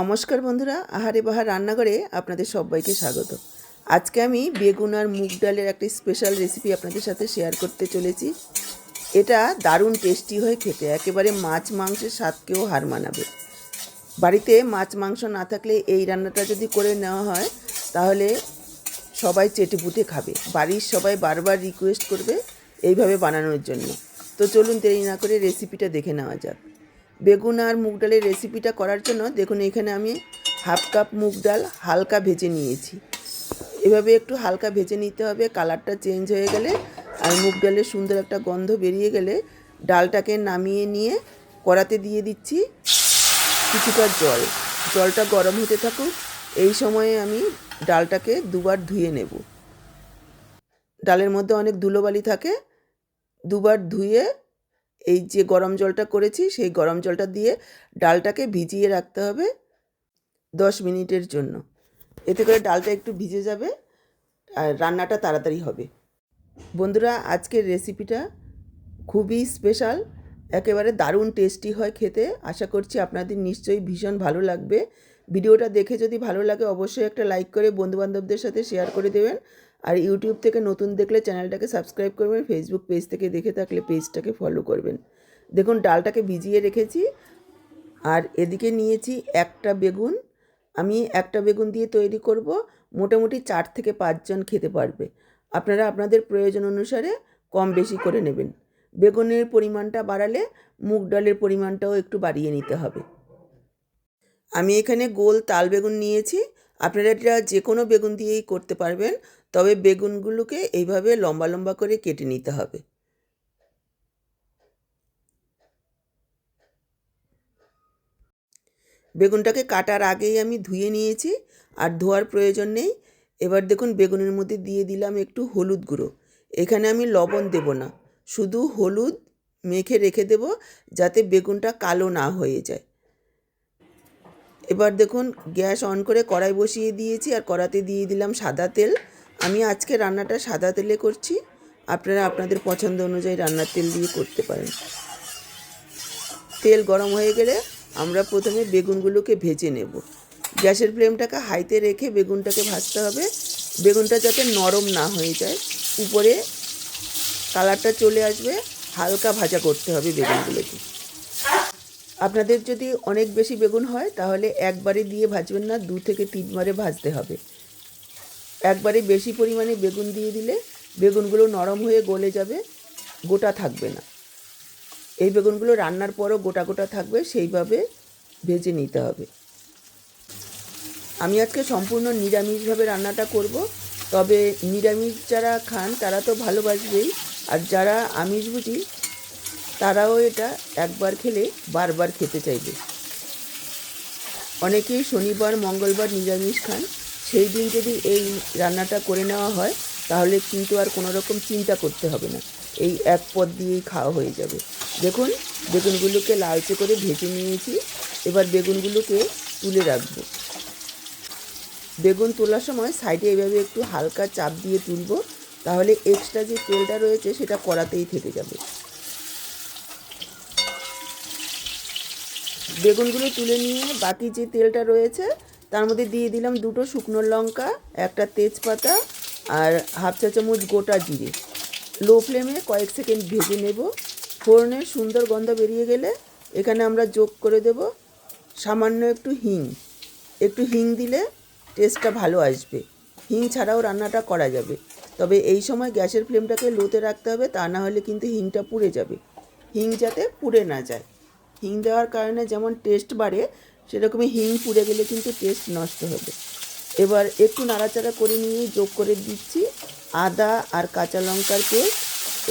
নমস্কার বন্ধুরা, আহারে বাহার রান্নাঘরে আপনাদের সবাইকে স্বাগত। আজকে আমি বেগুন আর মুগ ডালের একটি স্পেশাল রেসিপি আপনাদের সাথে শেয়ার করতে চলেছি। এটা দারুণ টেস্টি হয় খেতে, একেবারে মাছ মাংসের স্বাদকেও হার মানাবে। বাড়িতে মাছ মাংস না থাকলে এই রান্নাটা যদি করে নেওয়া হয় তাহলে সবাই চেটেপুটে খাবে। বাড়ির সবাই বারবার রিকোয়েস্ট করবে এইভাবে বানানোর জন্য। তো চলুন দেরি না করে রেসিপিটা দেখে নেওয়া যাক। বেগুন আর মুগ ডালের রেসিপিটা করার জন্য দেখুন এখানে আমি হাফ কাপ মুগ ডাল হালকা ভেজে নিয়েছি। এভাবে একটু হালকা ভেজে নিতে হবে, কালারটা চেঞ্জ হয়ে গেলে আর মুগ ডালের সুন্দর একটা গন্ধ বেরিয়ে গেলে ডালটাকে নামিয়ে নিয়ে কড়াতে দিয়ে দিচ্ছি কিছুটা জল। জলটা গরম হতে থাকুক, এই সময়ে আমি ডালটাকে দুবার ধুয়ে নেব। ডালের মধ্যে অনেক ধুলোবালি থাকে, দুবার ধুয়ে এই যে গরম জলটা করেছি সেই গরম জলটা দিয়ে ডালটাকে ভিজিয়ে রাখতে হবে 10 মিনিটের জন্য। এতে করে ডালটা একটু ভিজে যাবে আর রান্নাটা তাড়াতাড়ি হবে। বন্ধুরা, আজকের রেসিপিটা খুবই স্পেশাল, একেবারে দারুণ টেস্টি হয় খেতে। আশা করছি আপনাদের নিশ্চয়ই ভীষণ ভালো লাগবে। ভিডিওটা দেখে যদি ভালো লাগে অবশ্যই একটা লাইক করে বন্ধুবান্ধবদের সাথে শেয়ার করে দেবেন। আর ইউটিউব থেকে নতুন দেখলে চ্যানেলটাকে সাবস্ক্রাইব করবেন, ফেসবুক পেজ থেকে দেখে থাকলে পেজটাকে ফলো করবেন। দেখুন ডালটাকে ভিজিয়ে রেখেছি আর এদিকে নিয়েছি একটা বেগুন। আমি একটা বেগুন দিয়ে তৈরি করব, মোটামুটি 4 থেকে 5 জন খেতে পারবে। আপনারা আপনাদের প্রয়োজন অনুসারে কম বেশি করে নেবেন। বেগুনের পরিমাণটা বাড়ালে মুগ ডালের পরিমাণটাও একটু বাড়িয়ে নিতে হবে। আমি এখানে গোল তাল বেগুন নিয়েছি, আপনারা এটা যে কোনো বেগুন দিয়েই করতে পারবেন, তবে বেগুনগুলোকে এইভাবে লম্বা লম্বা করে কেটে নিতে হবে। বেগুনটাকে কাটার আগেই আমি ধুয়ে নিয়েছি, আর ধোয়ার প্রয়োজন নেই। এবার দেখুন বেগুনের মধ্যে দিয়ে দিলাম একটু হলুদ গুঁড়ো। এখানে আমি লবণ দেব না, শুধু হলুদ মেখে রেখে দেব যাতে বেগুনটা কালো না হয়ে যায়। এবার দেখুন গ্যাস অন করে কড়াই বসিয়ে দিয়েছি আর কড়াতে দিয়ে দিলাম সাদা তেল। আমি আজকে রান্নাটা সাদা তেলে করছি, আপনারা আপনাদের পছন্দ অনুযায়ী রান্নার তেল দিয়ে করতে পারেন। তেল গরম হয়ে গেলে আমরা প্রথমে বেগুনগুলোকে ভেজে নেব। গ্যাসের ফ্লেমটাকে হাইতে রেখে বেগুনটাকে ভাজতে হবে। বেগুনটা যাতে নরম না হয়ে যায়, উপরে কালারটা চলে আসবে, হালকা ভাজা করতে হবে বেগুনগুলোকে। আপনাদের যদি অনেক বেশি বেগুন হয় তাহলে একবারে দিয়ে ভাজবেন না, 2 থেকে 3 বারে ভাজতে হবে। একবারে বেশি পরিমাণে বেগুন দিয়ে দিলে বেগুনগুলো নরম হয়ে গলে যাবে, গোটা থাকবে না। এই বেগুনগুলো রান্নার পরও গোটা গোটা থাকবে, সেইভাবে ভেজে নিতে হবে। আমি আজকে সম্পূর্ণ নিরামিষভাবে রান্নাটা করব, তবে নিরামিষ যারা খান তারা তো ভালোবাসবেই, আর যারা আমিষভোজী তারাও এটা একবার খেলে বারবার খেতে চাইবে। অনেকেই শনিবার মঙ্গলবার নিরামিষ খান, সেই দিন যদি এই রান্নাটা করে নেওয়া হয় তাহলে কিন্তু আর কোনো রকম চিন্তা করতে হবে না, এই এক পদ দিয়েই খাওয়া হয়ে যাবে। দেখুন বেগুনগুলোকে লালচে করে ভেজে নিয়েছি, এবার বেগুনগুলোকে তুলে রাখবো। বেগুন তোলার সময় সাইডে এভাবে একটু হালকা চাপ দিয়ে তুলব, তাহলে এক্সট্রা যে তেলটা রয়েছে সেটা কড়াতেই থেকে যাবে। বেগুনগুলো তুলে নিয়ে বাকি যে তেলটা রয়েছে তার মধ্যে দিয়ে দিলাম 2টো শুকনো লঙ্কা, একটা তেজপাতা আর হাফ চা চামচ গোটা জিরে। লো ফ্লেমে কয়েক সেকেন্ড ভেজে নেব। ফোড়নের সুন্দর গন্ধ বেরিয়ে গেলে এখানে আমরা যোগ করে দেব সামান্য একটু হিং। একটু হিং দিলে টেস্টটা ভালো আসবে। হিং ছাড়াও রান্নাটা করা যাবে, তবে এই সময় গ্যাসের ফ্লেমটাকে লোতে রাখতে হবে, তা না হলে কিন্তু হিংটা পুড়ে যাবে। হিং যাতে পুড়ে না যায়, হিং দেওয়ার কারণে যেমন টেস্ট বাড়ে সেরকমই হিং পুড়ে গেলে কিন্তু টেস্ট নষ্ট হবে। এবার একটু নাড়াচাড়া করে নিয়ে যোগ করে দিচ্ছি আদা আর কাঁচা লঙ্কার পেস্ট।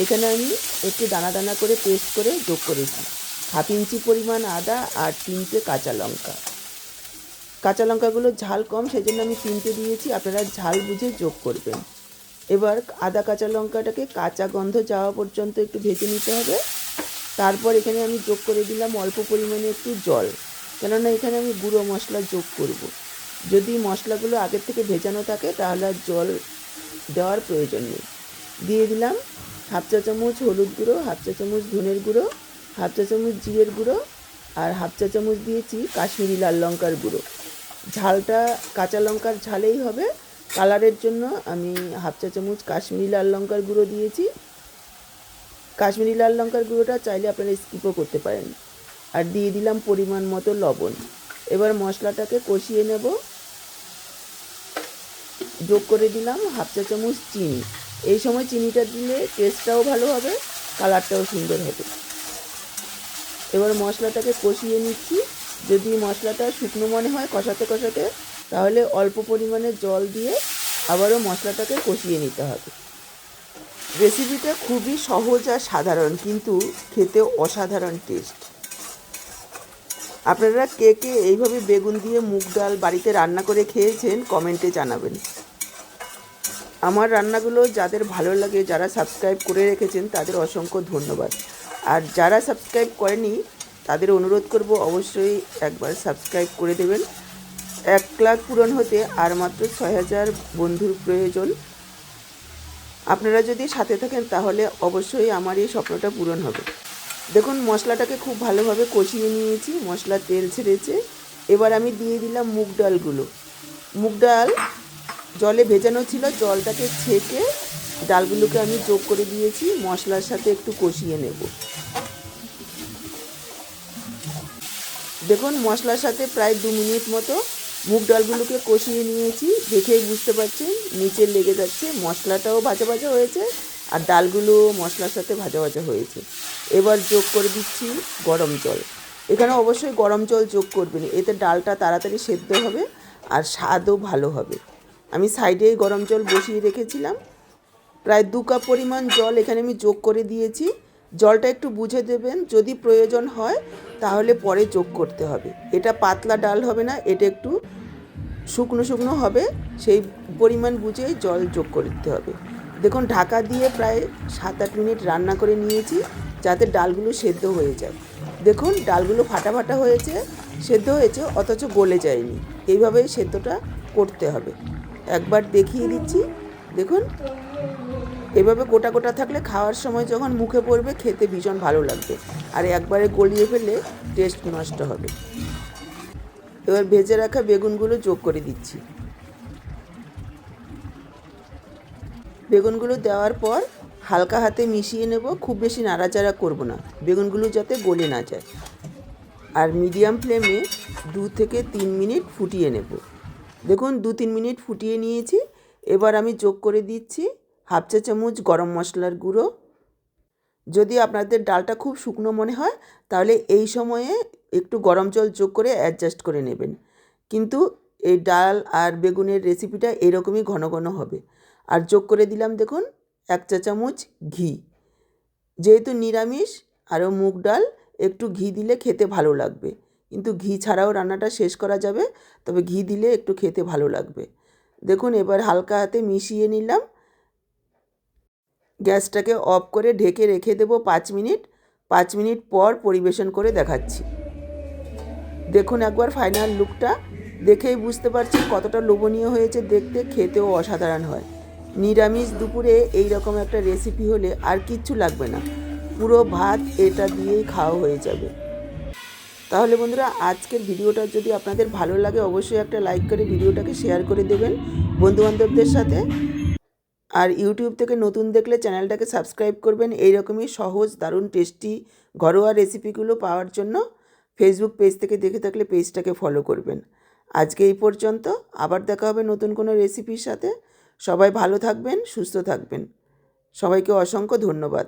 এখানে আমি একটু দানা দানা করে পেস্ট করে যোগ করেছি। 1/2 ইঞ্চি পরিমাণ আদা আর 3টে কাঁচা লঙ্কা। কাঁচা লঙ্কাগুলো ঝাল কম সেজন্য আমি 3টে দিয়েছি, আপনারা ঝাল বুঝে যোগ করবেন। এবার আদা কাঁচা লঙ্কাটাকে কাঁচা গন্ধ যাওয়া পর্যন্ত একটু ভেজে নিতে হবে। তারপর এখানে আমি যোগ করে দিলাম অল্প পরিমাণে একটু জল, কেননা এখানে আমি গুঁড়ো মশলা যোগ করব। যদি মশলাগুলো আগের থেকে ভেজানো থাকে তাহলে আর জল দেওয়ার প্রয়োজন নেই। দিয়ে দিলাম হাফ চা চামচ হলুদ গুঁড়ো, হাফ চা চামচ ধনের গুঁড়ো, হাফ চা চামচ জিরের গুঁড়ো, আর হাফ চা চামচ দিয়েছি কাশ্মীরি লাল লঙ্কার গুঁড়ো। ঝালটা কাঁচা লঙ্কার ঝালেই হবে, কালারের জন্য আমি হাফ চা চামচ কাশ্মীরি লাল লঙ্কার গুঁড়ো দিয়েছি। কাশ্মীরি লাল লঙ্কার গুঁড়োটা চাইলে আপনারা স্কিপও করতে পারেন। আর দিয়ে দিলাম পরিমাণ মতো লবণ। এবার মশলাটাকে কষিয়ে নেব। যোগ করে দিলাম হাফ চা চামচ চিনি। এই সময় চিনিটা দিলে টেস্টটাও ভালো হবে, কালারটাও সুন্দর হবে। এবার মশলাটাকে কষিয়ে নিচ্ছি। যদি মশলাটা শুকনো মনে হয় কষাতে কষাতে, তাহলে অল্প পরিমাণে জল দিয়ে আবারও মশলাটাকে কষিয়ে নিতে হবে। রেসিপিটা খুবই সহজ আর সাধারণ, কিন্তু খেতে অসাধারণ টেস্ট। আপনারা কে কে এইভাবে বেগুন দিয়ে মুগ ডাল বাড়িতে রান্না করে খেয়েছেন কমেন্টে জানাবেন। আমার রান্নাগুলো যাদের ভালো লাগে, যারা সাবস্ক্রাইব করে রেখেছেন, তাদের অসংখ্য ধন্যবাদ। আর যারা সাবস্ক্রাইব করেনি তাদের অনুরোধ করব অবশ্যই একবার সাবস্ক্রাইব করে দেবেন। 1 লাখ পূরণ হতে আর মাত্র 6000 বন্ধুর প্রয়োজন। আপনারা যদি সাথে থাকেন তাহলে অবশ্যই আমার এই স্বপ্নটা পূরণ হবে। দেখুন মশলাটাকে খুব ভালোভাবে কষিয়ে নিয়েছি, মশলা তেল ছেড়েছে। এবার আমি দিয়ে দিলাম মুগ ডালগুলো। মুগ ডাল জলে ভেজানো ছিল, জলটাকে ছেঁকে ডালগুলোকে আমি যোগ করে দিয়েছি। মশলার সাথে একটু কষিয়ে নেব। দেখুন মশলার সাথে প্রায় 2 মিনিট মতো মুগ ডালগুলোকে কষিয়ে নিয়েছি। দেখেই বুঝতে পারছেন নিচে লেগে যাচ্ছে। মশলাটাও ভাজা ভাজা হয়েছে আর ডালগুলোও মশলার সাথে ভাজা ভাজা হয়েছে। এবার যোগ করে দিচ্ছি গরম জল। এখানে অবশ্যই গরম জল যোগ করবেন, এতে ডালটা তাড়াতাড়ি সেদ্ধ হবে আর স্বাদও ভালো হবে। আমি সাইডেই গরম জল বসিয়ে রেখেছিলাম। প্রায় 2 কাপ পরিমাণ জল এখানে আমি যোগ করে দিয়েছি। জলটা একটু বুঝে দেবেন, যদি প্রয়োজন হয় তাহলে পরে যোগ করতে হবে। এটা পাতলা ডাল হবে না, এটা একটু শুকনো শুকনো হবে, সেই পরিমাণ বুঝেই জল যোগ করে দিতে হবে। দেখুন ঢাকা দিয়ে প্রায় 7-8 মিনিট রান্না করে নিয়েছি, যাতে ডালগুলো সেদ্ধ হয়ে যায়। দেখুন ডালগুলো ফাটা ফাটা হয়েছে, সেদ্ধ হয়েছে অথচ গলে যায়নি। এইভাবেই সেদ্ধটা করতে হবে। একবার দেখিয়ে দিচ্ছি। দেখুন এভাবে গোটা গোটা থাকলে খাওয়ার সময় যখন মুখে পড়বে খেতে ভীষণ ভালো লাগবে, আর একবারে গলিয়ে ফেললে টেস্ট নষ্ট হবে। এবার ভেজে রাখা বেগুনগুলো যোগ করে দিচ্ছি। বেগুনগুলো দেওয়ার পর হালকা হাতে মিশিয়ে নেব, খুব বেশি নাড়াচাড়া করব না, বেগুনগুলো যাতে গলে না যায়। আর মিডিয়াম ফ্লেমে 2 থেকে 3 মিনিট ফুটিয়ে নেব। দেখুন 2-3 মিনিট ফুটিয়ে নিয়েছি। এবার আমি যোগ করে দিচ্ছি হাফ চা চামচ গরম মশলার গুঁড়ো। যদি আপনাদের ডালটা খুব শুকনো মনে হয় তাহলে এই সময়ে একটু গরম জল যোগ করে অ্যাডজাস্ট করে নেবেন, কিন্তু এই ডাল আর বেগুনের রেসিপিটা এরকমই ঘন ঘন হবে। আর যোগ করে দিলাম দেখুন 1 চা চামচ ঘি। যেহেতু নিরামিষ আরও মুগ ডাল, একটু ঘি দিলে খেতে ভালো লাগবে, কিন্তু ঘি ছাড়াও রান্নাটা শেষ করা যাবে, তবে ঘি দিলে একটু খেতে ভালো লাগবে। দেখুন এবার হালকা হাতে মিশিয়ে নিলাম। গ্যাসটাকে অফ করে ঢেকে রেখে দেবো 5 মিনিট। 5 মিনিট পর পরিবেশন করে দেখাচ্ছি। দেখুন একবার ফাইনাল লুকটা, দেখেই বুঝতে পারছেন কতটা লোভনীয় হয়েছে দেখতে, খেতেও অসাধারণ হয়। নিরামিষ দুপুরে এই রকম একটা রেসিপি হলে আর কিচ্ছু লাগবে না, পুরো ভাত এটা দিয়েই খাওয়া হয়ে যাবে। তাহলে বন্ধুরা আজকের ভিডিওটা যদি আপনাদের ভালো লাগে অবশ্যই একটা লাইক করে ভিডিওটাকে শেয়ার করে দেবেন বন্ধুবান্ধবদের সাথে। আর ইউটিউব থেকে নতুন দেখলে চ্যানেলটাকে সাবস্ক্রাইব করবেন এইরকমই সহজ দারুণ টেস্টি ঘরোয়া রেসিপিগুলো পাওয়ার জন্য। ফেসবুক পেজ থেকে দেখে থাকলে পেজটাকে ফলো করবেন। আজকে এই পর্যন্ত, আবার দেখা হবে নতুন কোনো রেসিপির সাথে। সবাই ভালো থাকবেন, সুস্থ থাকবেন। সবাইকে অসংখ্য ধন্যবাদ।